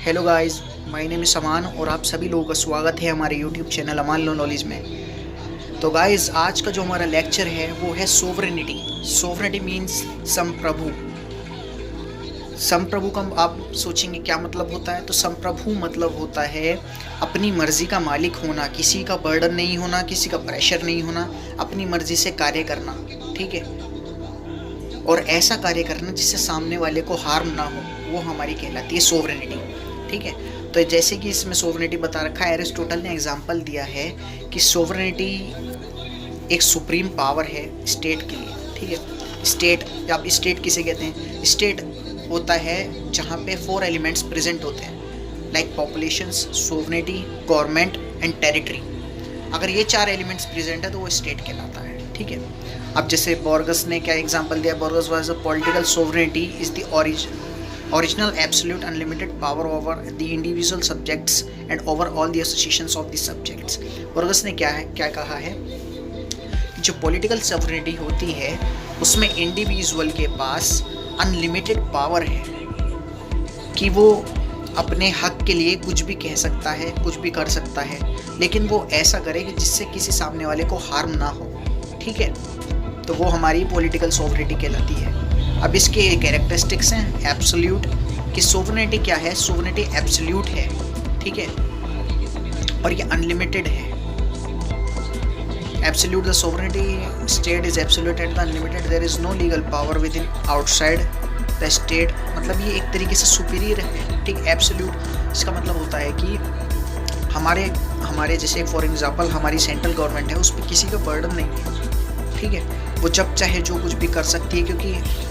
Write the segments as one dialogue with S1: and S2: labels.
S1: Hello guys, my name is Aman और आप सभी लोगों का स्वागत है हमारे YouTube channel Aman law knowledge में। तो गाइस, आज का जो हमारा लेक्चर है वो है सोवरेनिटी। सोवरेनिटी मीन्स संप्रभु। संप्रभु का आप सोचेंगे क्या मतलब होता है, तो संप्रभु मतलब होता है अपनी मर्जी का मालिक होना, किसी का बर्डन नहीं होना, किसी का प्रेशर नहीं होना, अपनी मर्जी से कार्य करना। ठीक है, और ऐसा कार्य करना जिससे सामने वाले को हार्म ना हो, वो हमारी कहलाती है सोवरेनिटी। ठीक है, तो जैसे कि इसमें सोवरेनिटी बता रखा है, एरिस्टोटल ने एग्जांपल दिया है कि सोवरेनिटी एक सुप्रीम पावर है स्टेट के लिए। ठीक है, स्टेट, आप स्टेट किसे कहते हैं? स्टेट होता है जहाँ पे 4 एलिमेंट्स प्रेजेंट होते हैं, like populations, sovereignty, government and territory. अगर ये 4 एलिमेंट्स प्रेजेंट है तो वो स्टेट कहलाता है। ठीक है, अब जैसे बोर्गस ने क्या एग्जांपल दिया, Borges was a political sovereignty is the original absolute unlimited power over the individual subjects and over all the associations of the subjects। Borges ने क्या कहा है, जो पॉलिटिकल सोवरेनिटी होती है उसमें इंडिविजुअल के पास अनलिमिटेड पावर है कि वो अपने हक के लिए कुछ भी कह सकता है, कुछ भी कर सकता है, लेकिन वो ऐसा करे कि जिससे किसी सामने वाले को हार्म ना हो। ठीक है, तो वो हमारी पॉलिटिकल सोवरेनिटी कहलाती है। अब इसके कैरेक्टरिस्टिक्स हैं एब्सोल्यूट, कि सोवरेनिटी क्या है? सोवरेनिटी एब्सोल्यूट है। ठीक है, और ये अनलिमिटेड है। Absolute, the sovereignty state is absolute and unlimited, there is no legal power within outside the state. मतलब ये एक तरीके से सुपीरियर है। ठीक, एब्सोल्यूट इसका मतलब होता है कि हमारे जैसे फॉर एग्जांपल हमारी सेंट्रल गवर्नमेंट है, उस पर किसी का बर्डन नहीं है। ठीक है, वो जब चाहे जो कुछ भी कर सकती है, क्योंकि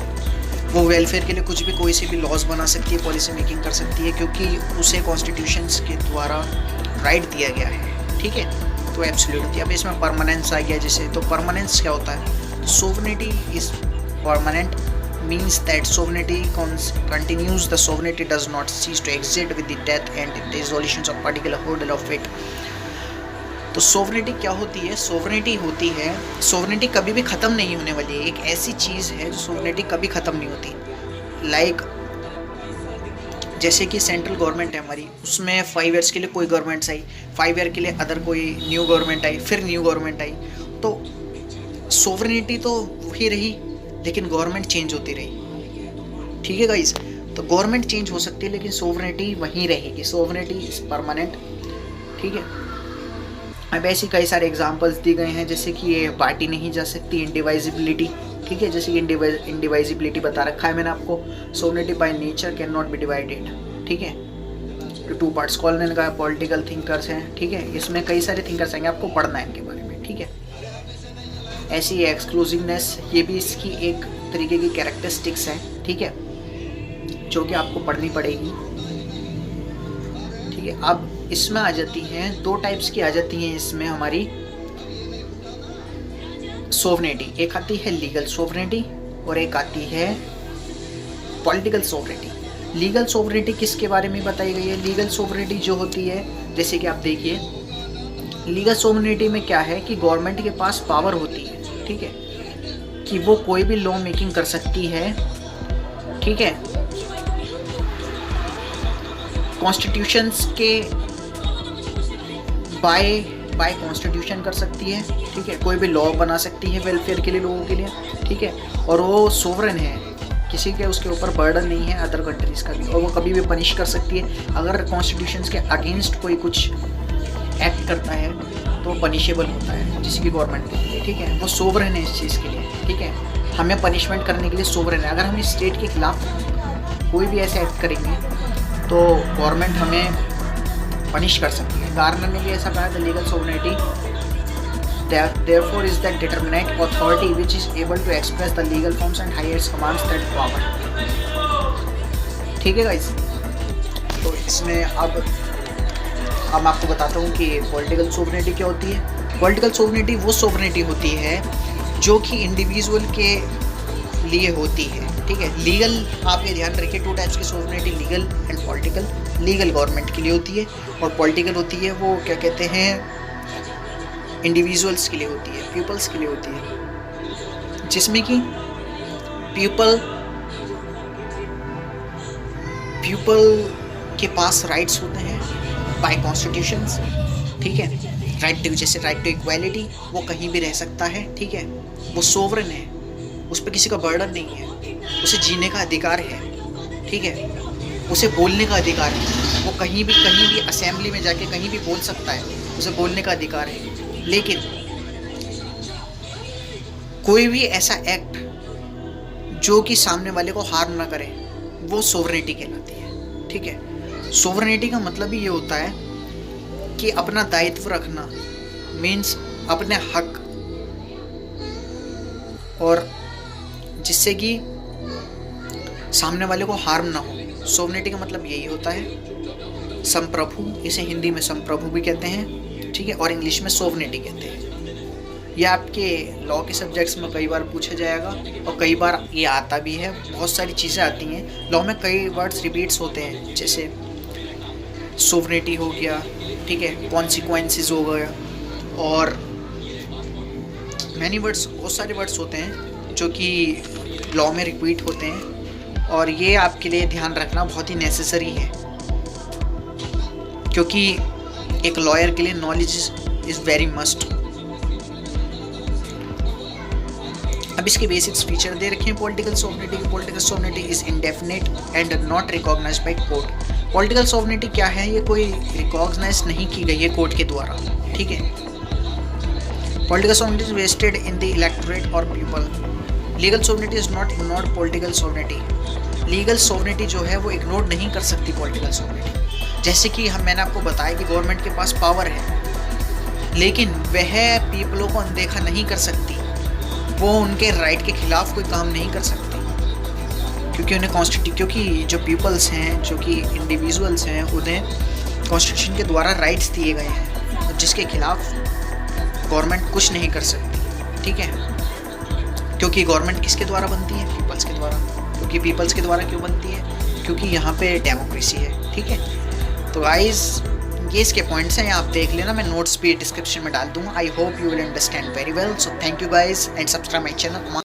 S1: वो वेलफेयर के लिए कुछ भी, कोई से भी लॉज बना सकती है, पॉलिसी मेकिंग कर सकती है, क्योंकि उसे कॉन्स्टिट्यूशंस के द्वारा राइट दिया गया है। ठीक है, तो एब्सोल्यूट होती है। अब इसमें परमानेंस आ गया जैसे, तो परमानेंस क्या होता है? Sovereignty is permanent means that sovereignty continues, the sovereignty does not cease to exist with the death and dissolutions of particular hurdle of it। तो सोवरेनिटी क्या होती है? सोवरेनिटी होती है, सोवरेनिटी कभी भी ख़त्म नहीं होने वाली है। एक ऐसी चीज़ है जो सोवरेनिटी कभी ख़त्म नहीं होती। लाइक जैसे कि सेंट्रल गवर्नमेंट है हमारी, उसमें 5 ईयर्स के लिए कोई गवर्नमेंट्स आई, 5 ईयर के लिए अदर कोई न्यू गवर्नमेंट आई, फिर न्यू गवर्नमेंट आई, तो सोवरेनिटी तो वही रही, लेकिन गवर्नमेंट चेंज होती रही। ठीक है गाइस, तो गवर्नमेंट चेंज हो सकती है लेकिन सोवरेनिटी वहीं रहेगी। Sovereignty is permanent. ठीक है, अब ऐसी कई सारे एग्जांपल्स दिए गए हैं, जैसे कि ये पार्टी नहीं जा सकती, इंडिवाइजिबिलिटी। ठीक है, जैसे कि इंडिवाइजिबिलिटी बता रखा है मैंने आपको। Sovereignty by nature can not be divided. ठीक है, 2 पार्ट्स कॉल ने कहा, पॉलिटिकल थिंकर्स हैं। ठीक है, इसमें कई सारे थिंकर्स आएंगे, आपको पढ़ना है इनके बारे में। ठीक है, ऐसी एक्सक्लूसिवनेस, ये भी इसकी एक तरीके की कैरेक्टरिस्टिक्स है। ठीक है, जो कि आपको पढ़नी पड़ेगी। ठीक है, अब इसमें आ जाती हैं 2 टाइप्स की आ जाती हैं इसमें हमारी सोवरेनिटी। एक आती है लीगल सोवरेनिटी और एक आती है पॉलिटिकल सोवरेनिटी। लीगल सोवरेनिटी किसके बारे में बताई गई है? लीगल सोवरेनिटी जो होती है, जैसे कि आप देखिए, लीगल सोवरेनिटी में क्या है कि गवर्नमेंट के पास पावर होती है। ठीक है, कि वो कोई भी लॉ मेकिंग कर सकती है। ठीक है, कॉन्स्टिट्यूशंस के बाय कॉन्स्टिट्यूशन कर सकती है। ठीक है, कोई भी लॉ बना सकती है वेलफेयर के लिए, लोगों के लिए। ठीक है, और वो सोवरेन है, किसी के उसके ऊपर बर्डन नहीं है अदर कंट्रीज़ का भी, और वो कभी भी पनिश कर सकती है। अगर कॉन्स्टिट्यूशंस के अगेंस्ट कोई कुछ एक्ट करता है तो पनिशेबल होता है जिसकी गवर्नमेंट के लिए। ठीक है, वो सोवरेन है इस चीज़ के लिए। ठीक है, हमें पनिशमेंट करने के लिए सोवरेन है। अगर हम इस स्टेट के खिलाफ कोई भी ऐसे एक्ट करेंगे तो गवर्नमेंट हमें पनिश कर सकती है। गार्नर ने भी ऐसा कहा, the legal sovereignty therefore is that determinate authority which is able to express the legal forms and highest commands that power। ठीक है गाइस, तो इसमें अब मैं आपको बताता हूँ कि पॉलिटिकल सोवरेनिटी क्या होती है। पॉलिटिकल सोवरेनिटी वो सोवरेनिटी होती है जो कि इंडिविजुअल के लिए होती है। ठीक है, लीगल, आप ये ध्यान रखिए, 2 टाइप्स की sovereignty, legal and political. Legal government के लिए होती है और पॉलिटिकल होती है वो क्या कहते हैं, इंडिविजुअल्स के लिए होती है, पीपल्स के लिए होती है, जिसमें कि पीपल के पास राइट्स होते हैं बाय कॉन्स्टिट्यूशंस, ठीक है। राइट टू, जैसे राइट टू इक्वालिटी, वो कहीं भी रह सकता है, ठीक है। वो सोवरेन है, उस पर किसी का बर्डन नहीं है, उसे जीने का अधिकार है, ठीक है। उसे बोलने का अधिकार है, वो कहीं भी असेंबली में जाके कहीं भी बोल सकता है, उसे बोलने का अधिकार है। लेकिन कोई भी ऐसा एक्ट जो कि सामने वाले को हार्म ना करे, वो सोवरेनिटी कहलाती है, ठीक है। सोवरेनिटी का मतलब ही ये होता है कि अपना दायित्व रखना, मीन्स अपने हक, और जिससे कि सामने वाले को हार्म ना हो। सोवरेनिटी का मतलब यही होता है। संप्रभु, इसे हिंदी में संप्रभु भी कहते हैं, ठीक है, और इंग्लिश में सोवरेनिटी कहते हैं। यह आपके लॉ के सब्जेक्ट्स में कई बार पूछा जाएगा और कई बार ये आता भी है। बहुत सारी चीज़ें आती हैं लॉ में, कई वर्ड्स रिपीट्स होते हैं, जैसे सोवरेनिटी हो गया, ठीक है, कॉन्सिक्वेंसेस हो गया, और मैनी वर्ड्स, बहुत सारे वर्ड्स होते हैं जो कि लॉ में रिपीट होते हैं। और ये आपके लिए ध्यान रखना बहुत ही नेसेसरी है, क्योंकि एक लॉयर के लिए नॉलेज इज़ वेरी मस्ट। अब इसके बेसिक्स फीचर दे रखे हैं political sovereignty. Political sovereignty is indefinite and not recognised by court. Political sovereignty क्या है? ये कोई रिकॉग्नाइज नहीं की गई है कोर्ट के द्वारा, ठीक है। Political sovereignty is vested in the electorate और people. Legal sovereignty is not ignored political sovereignty. Legal sovereignty जो है वो इग्नोर नहीं कर सकती पॉलिटिकल सोवरेनिटी। जैसे कि मैंने आपको बताया कि गवर्नमेंट के पास पावर है, लेकिन वह पीपलों को अनदेखा नहीं कर सकती, वो उनके राइट के खिलाफ कोई काम नहीं कर सकती, क्योंकि जो पीपल्स हैं, जो कि इंडिविजुअल्स हैं, उन्हें कॉन्स्टिट्यूशन के द्वारा राइट्स दिए गए हैं, जिसके खिलाफ गवर्नमेंट कुछ नहीं कर सकती, ठीक है। क्योंकि गवर्नमेंट किसके द्वारा बनती है? पीपल्स के द्वारा। क्योंकि पीपल्स के द्वारा क्यों बनती है? क्योंकि यहाँ पे डेमोक्रेसी है, ठीक है। तो गाइस, ये इसके पॉइंट्स हैं, आप देख लेना, मैं नोट्स भी डिस्क्रिप्शन में डाल दूँगा। I hope you will understand very well. So thank you guys and subscribe my channel.